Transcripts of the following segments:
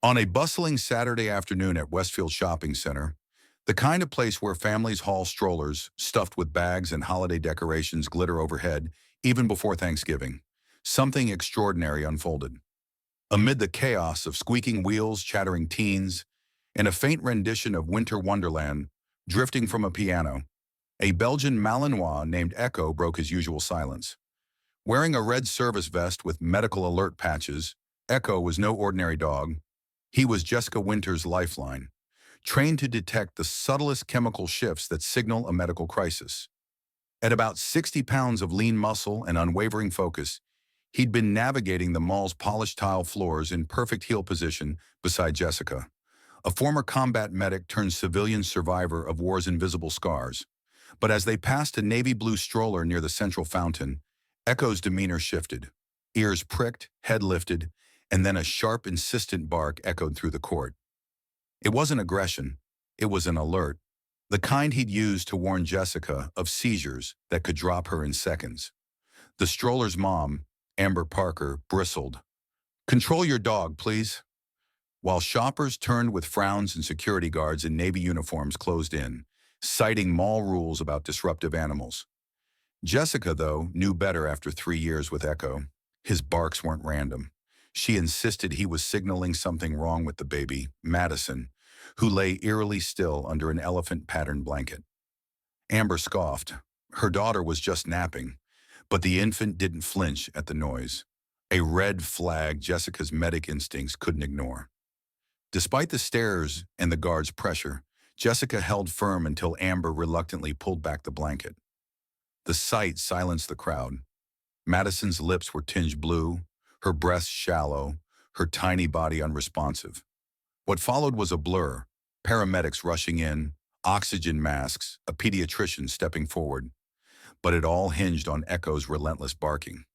On a bustling Saturday afternoon at Westfield Shopping Center, the kind of place where families haul strollers stuffed with bags and holiday decorations glitter overhead even before Thanksgiving, something extraordinary unfolded. Amid the chaos of squeaking wheels, chattering teens, and a faint rendition of Winter Wonderland drifting from a piano, a Belgian Malinois named Echo broke his usual silence. Wearing a red service vest with medical alert patches, Echo was no ordinary dog. He was Jessica Winter's lifeline, trained to detect the subtlest chemical shifts that signal a medical crisis. At about 60 pounds of lean muscle and unwavering focus, he'd been navigating the mall's polished tile floors in perfect heel position beside Jessica, a former combat medic turned civilian survivor of war's invisible scars. But as they passed a navy blue stroller near the central fountain, Echo's demeanor shifted. Ears pricked, head lifted, and then a sharp, insistent bark echoed through the court. It wasn't aggression, it was an alert, the kind he'd used to warn Jessica of seizures that could drop her in seconds. The stroller's mom, Amber Parker, bristled. "Control your dog, please." While shoppers turned with frowns and security guards in navy uniforms closed in, citing mall rules about disruptive animals. Jessica, though, knew better after 3 years with Echo. His barks weren't random. She insisted he was signaling something wrong with the baby, Madison, who lay eerily still under an elephant-patterned blanket. Amber scoffed. Her daughter was just napping, but the infant didn't flinch at the noise. A red flag Jessica's medic instincts couldn't ignore. Despite the stares and the guard's pressure, Jessica held firm until Amber reluctantly pulled back the blanket. The sight silenced the crowd. Madison's lips were tinged blue, her breasts shallow, her tiny body unresponsive. What followed was a blur, paramedics rushing in, oxygen masks, a pediatrician stepping forward. But it all hinged on Echo's relentless barking.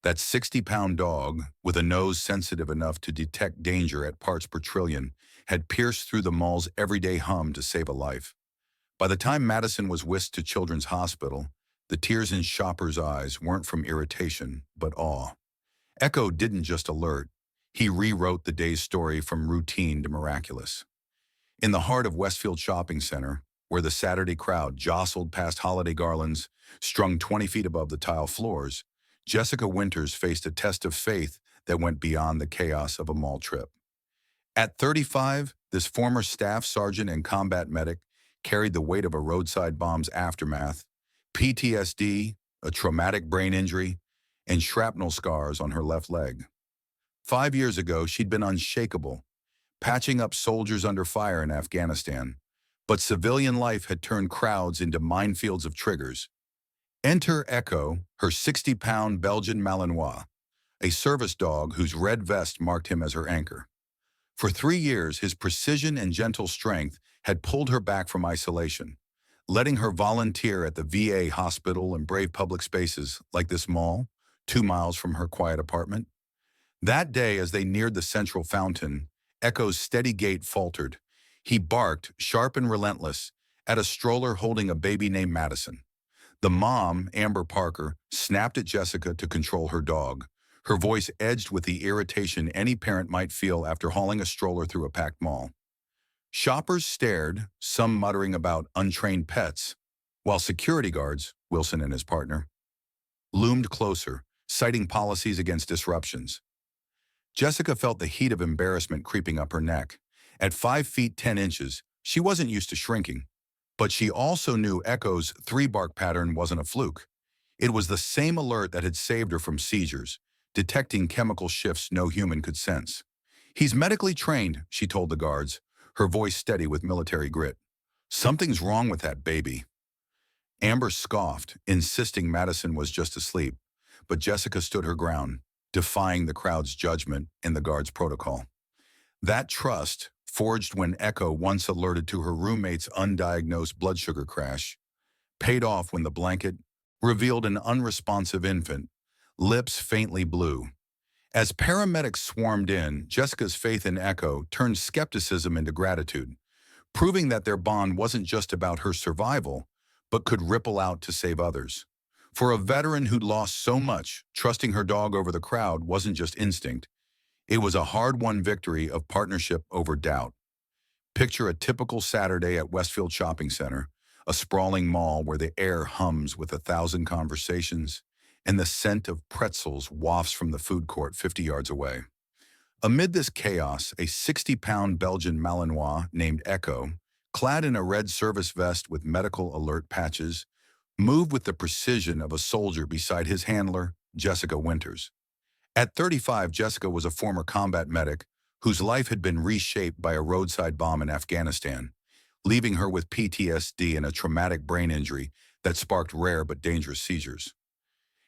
That 60-pound dog, with a nose sensitive enough to detect danger at parts per trillion, had pierced through the mall's everyday hum to save a life. By the time Madison was whisked to Children's Hospital, the tears in shoppers' eyes weren't from irritation, but awe. Echo didn't just alert, he rewrote the day's story from routine to miraculous. In the heart of Westfield Shopping Center, where the Saturday crowd jostled past holiday garlands strung 20 feet above the tile floors, Jessica Winters faced a test of faith that went beyond the chaos of a mall trip. At 35, this former staff sergeant and combat medic carried the weight of a roadside bomb's aftermath, PTSD, a traumatic brain injury, and shrapnel scars on her left leg. 5 years ago, she'd been unshakable, patching up soldiers under fire in Afghanistan, but civilian life had turned crowds into minefields of triggers. Enter Echo, her 60-pound Belgian Malinois, a service dog whose red vest marked him as her anchor. For 3 years, his precision and gentle strength had pulled her back from isolation, letting her volunteer at the VA hospital and brave public spaces like this mall, 2 miles from her quiet apartment. That day, as they neared the central fountain, Echo's steady gait faltered. He barked, sharp and relentless, at a stroller holding a baby named Madison. The mom, Amber Parker, snapped at Jessica to control her dog, her voice edged with the irritation any parent might feel after hauling a stroller through a packed mall. Shoppers stared, some muttering about untrained pets, while security guards, Wilson and his partner, loomed closer, citing policies against disruptions. Jessica felt the heat of embarrassment creeping up her neck. At 5 feet 10 inches, she wasn't used to shrinking. But she also knew Echo's three-bark pattern wasn't a fluke. It was the same alert that had saved her from seizures, detecting chemical shifts no human could sense. "He's medically trained," she told the guards, her voice steady with military grit. "Something's wrong with that baby." Amber scoffed, insisting Madison was just asleep, but Jessica stood her ground, defying the crowd's judgment and the guard's protocol. That trust, forged when Echo once alerted to her roommate's undiagnosed blood sugar crash, paid off when the blanket revealed an unresponsive infant, lips faintly blue. As paramedics swarmed in, Jessica's faith in Echo turned skepticism into gratitude, proving that their bond wasn't just about her survival, but could ripple out to save others. For a veteran who'd lost so much, trusting her dog over the crowd wasn't just instinct, It was a hard-won victory of partnership over doubt. Picture a typical Saturday at Westfield Shopping Center, a sprawling mall where the air hums with 1,000 conversations and the scent of pretzels wafts from the food court 50 yards away. Amid this chaos, a 60-pound Belgian Malinois named Echo, clad in a red service vest with medical alert patches, moved with the precision of a soldier beside his handler, Jessica Winters. At 35, Jessica was a former combat medic whose life had been reshaped by a roadside bomb in Afghanistan, leaving her with PTSD and a traumatic brain injury that sparked rare but dangerous seizures.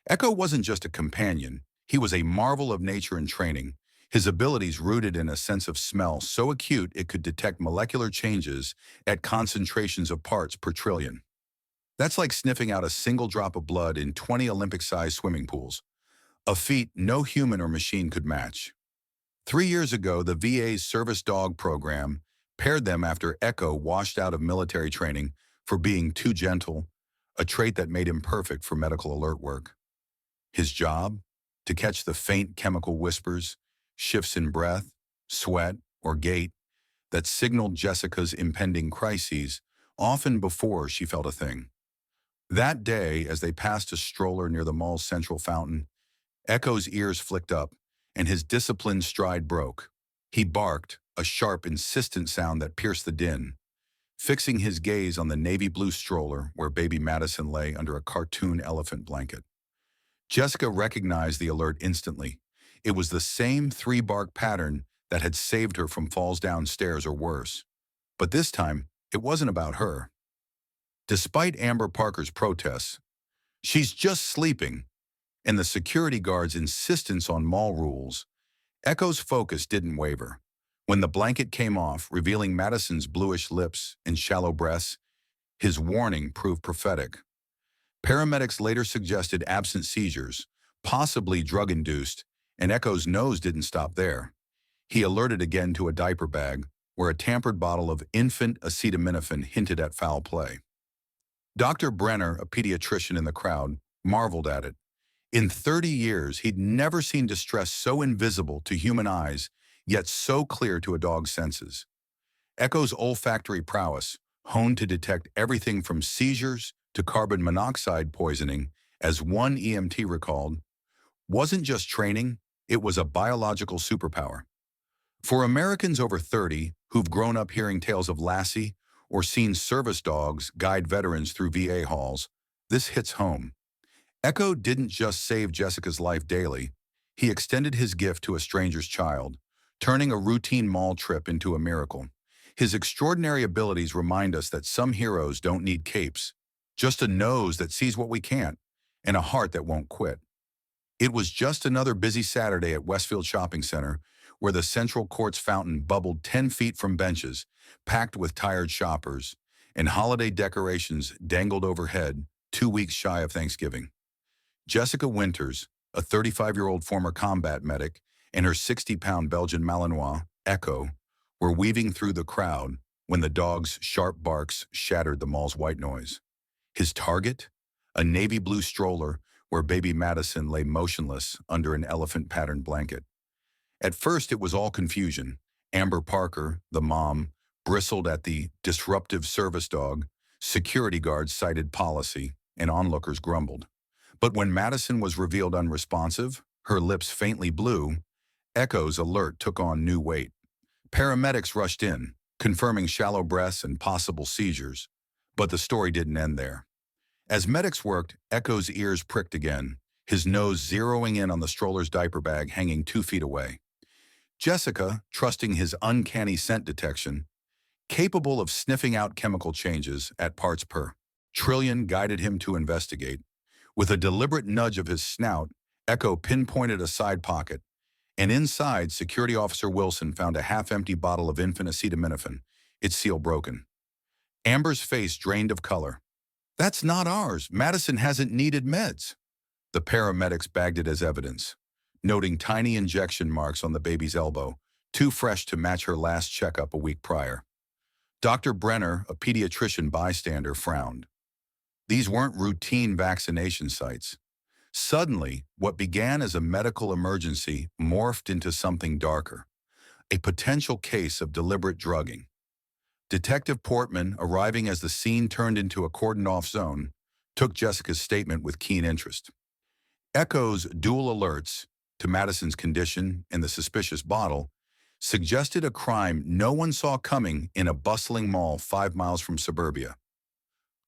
Echo wasn't just a companion, he was a marvel of nature and training, his abilities rooted in a sense of smell so acute it could detect molecular changes at concentrations of parts per trillion. That's like sniffing out a single drop of blood in 20 Olympic-sized swimming pools, a feat no human or machine could match. 3 years ago, the VA's service dog program paired them after Echo washed out of military training for being too gentle, a trait that made him perfect for medical alert work. His job? To catch the faint chemical whispers, shifts in breath, sweat, or gait that signaled Jessica's impending crises, often before she felt a thing. That day, as they passed a stroller near the mall's central fountain, Echo's ears flicked up, and his disciplined stride broke. He barked, a sharp, insistent sound that pierced the din, fixing his gaze on the navy blue stroller where baby Madison lay under a cartoon elephant blanket. Jessica recognized the alert instantly. It was the same three-bark pattern that had saved her from falls downstairs or worse. But this time, it wasn't about her. Despite Amber Parker's protests, "She's just sleeping," and the security guard's insistence on mall rules, Echo's focus didn't waver. When the blanket came off, revealing Madison's bluish lips and shallow breasts, his warning proved prophetic. Paramedics later suggested absent seizures, possibly drug-induced, and Echo's nose didn't stop there. He alerted again to a diaper bag, where a tampered bottle of infant acetaminophen hinted at foul play. Dr. Brenner, a pediatrician in the crowd, marveled at it. In 30 years, he'd never seen distress so invisible to human eyes, yet so clear to a dog's senses. Echo's olfactory prowess, honed to detect everything from seizures to carbon monoxide poisoning, as one EMT recalled, wasn't just training, it was a biological superpower. For Americans over 30 who've grown up hearing tales of Lassie or seen service dogs guide veterans through VA halls, this hits home. Echo didn't just save Jessica's life daily, he extended his gift to a stranger's child, turning a routine mall trip into a miracle. His extraordinary abilities remind us that some heroes don't need capes, just a nose that sees what we can't, and a heart that won't quit. It was just another busy Saturday at Westfield Shopping Center, where the Central Court's fountain bubbled 10 feet from benches, packed with tired shoppers, and holiday decorations dangled overhead 2 weeks shy of Thanksgiving. Jessica Winters, a 35-year-old former combat medic, and her 60-pound Belgian Malinois, Echo, were weaving through the crowd when the dog's sharp barks shattered the mall's white noise. His target? A navy blue stroller where baby Madison lay motionless under an elephant-patterned blanket. At first, it was all confusion. Amber Parker, the mom, bristled at the disruptive service dog, security guards cited policy, and onlookers grumbled. But when Madison was revealed unresponsive, her lips faintly blue, Echo's alert took on new weight. Paramedics rushed in, confirming shallow breaths and possible seizures. But the story didn't end there. As medics worked, Echo's ears pricked again, his nose zeroing in on the stroller's diaper bag hanging 2 feet away. Jessica, trusting his uncanny scent detection, capable of sniffing out chemical changes at parts per trillion, guided him to investigate. With a deliberate nudge of his snout, Echo pinpointed a side pocket, and inside, Security Officer Wilson found a half-empty bottle of infant acetaminophen, its seal broken. Amber's face drained of color. "That's not ours. Madison hasn't needed meds." The paramedics bagged it as evidence, noting tiny injection marks on the baby's elbow, too fresh to match her last checkup a week prior. Dr. Brenner, a pediatrician bystander, frowned. These weren't routine vaccination sites. Suddenly, what began as a medical emergency morphed into something darker, a potential case of deliberate drugging. Detective Portman, arriving as the scene turned into a cordoned-off zone, took Jessica's statement with keen interest. Echo's dual alerts to Madison's condition and the suspicious bottle suggested a crime no one saw coming in a bustling mall 5 miles from suburbia.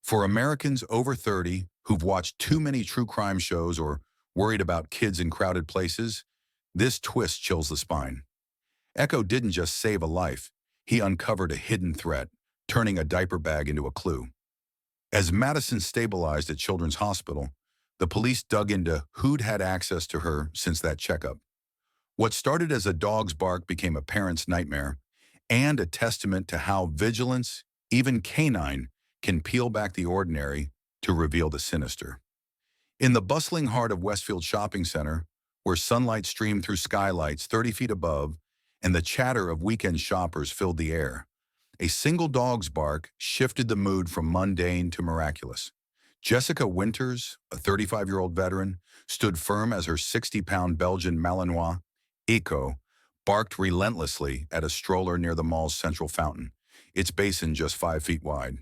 For Americans over 30 who've watched too many true crime shows or worried about kids in crowded places, this twist chills the spine. Echo didn't just save a life, he uncovered a hidden threat, turning a diaper bag into a clue. As Madison stabilized at Children's Hospital, the police dug into who'd had access to her since that checkup. What started as a dog's bark became a parent's nightmare, and a testament to how vigilance, even canine, can peel back the ordinary to reveal the sinister. In the bustling heart of Westfield Shopping Center, where sunlight streamed through skylights 30 feet above and the chatter of weekend shoppers filled the air, a single dog's bark shifted the mood from mundane to miraculous. Jessica Winters, a 35-year-old veteran, stood firm as her 60-pound Belgian Malinois, Eco, barked relentlessly at a stroller near the mall's central fountain, its basin just 5 feet wide.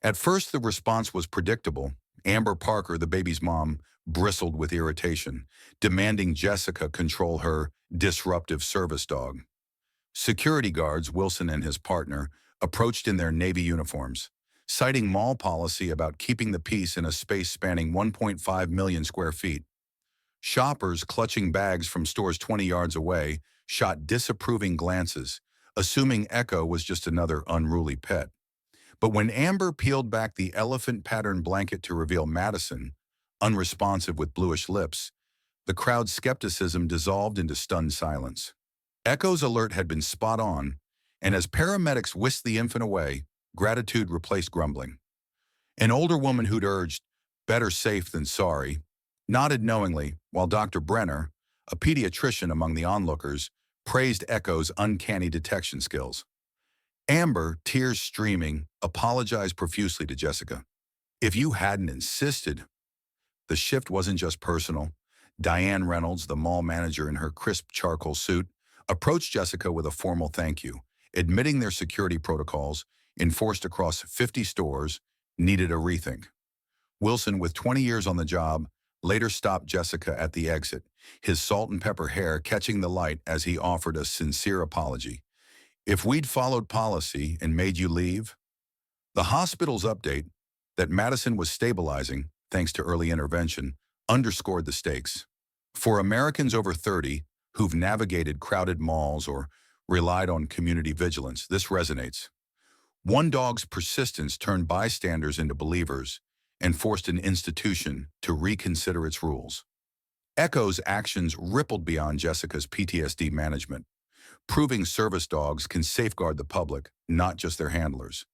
At first, the response was predictable. Amber Parker, the baby's mom, bristled with irritation, demanding Jessica control her disruptive service dog. Security guards, Wilson and his partner, approached in their Navy uniforms, citing mall policy about keeping the peace in a space spanning 1.5 million square feet. Shoppers, clutching bags from stores 20 yards away, shot disapproving glances, assuming Echo was just another unruly pet. But when Amber peeled back the elephant-patterned blanket to reveal Madison, unresponsive with bluish lips, the crowd's skepticism dissolved into stunned silence. Echo's alert had been spot on, and as paramedics whisked the infant away, gratitude replaced grumbling. An older woman who'd urged, "better safe than sorry," nodded knowingly, while Dr. Brenner, a pediatrician among the onlookers, praised Echo's uncanny detection skills. Amber, tears streaming, apologized profusely to Jessica. "If you hadn't insisted." The shift wasn't just personal. Diane Reynolds, the mall manager in her crisp charcoal suit, approached Jessica with a formal thank you, admitting their security protocols, enforced across 50 stores, needed a rethink. Wilson, with 20 years on the job, later stopped Jessica at the exit, his salt and pepper hair catching the light as he offered a sincere apology. "If we'd followed policy and made you leave." The hospital's update, that Madison was stabilizing, thanks to early intervention, underscored the stakes. For Americans over 30 who've navigated crowded malls or relied on community vigilance, this resonates. One dog's persistence turned bystanders into believers and forced an institution to reconsider its rules. Echo's actions rippled beyond Jessica's PTSD management, proving service dogs can safeguard the public, not just their handlers.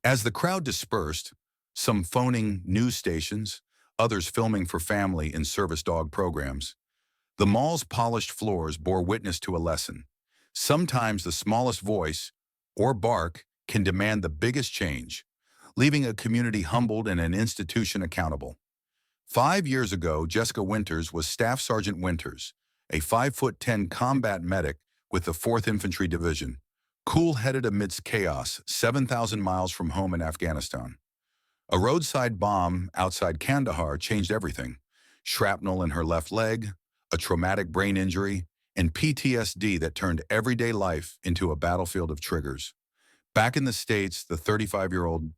As the crowd dispersed, some phoning news stations, others filming for family and service dog programs, the mall's polished floors bore witness to a lesson. Sometimes the smallest voice, or bark, can demand the biggest change, leaving a community humbled and an institution accountable. 5 years ago, Jessica Winters was Staff Sergeant Winters, a 5'10" combat medic with the 4th Infantry Division, cool-headed amidst chaos 7,000 miles from home in Afghanistan. A roadside bomb outside Kandahar changed everything. Shrapnel in her left leg, a traumatic brain injury, and PTSD that turned everyday life into a battlefield of triggers. Back in the States, the 35-year-old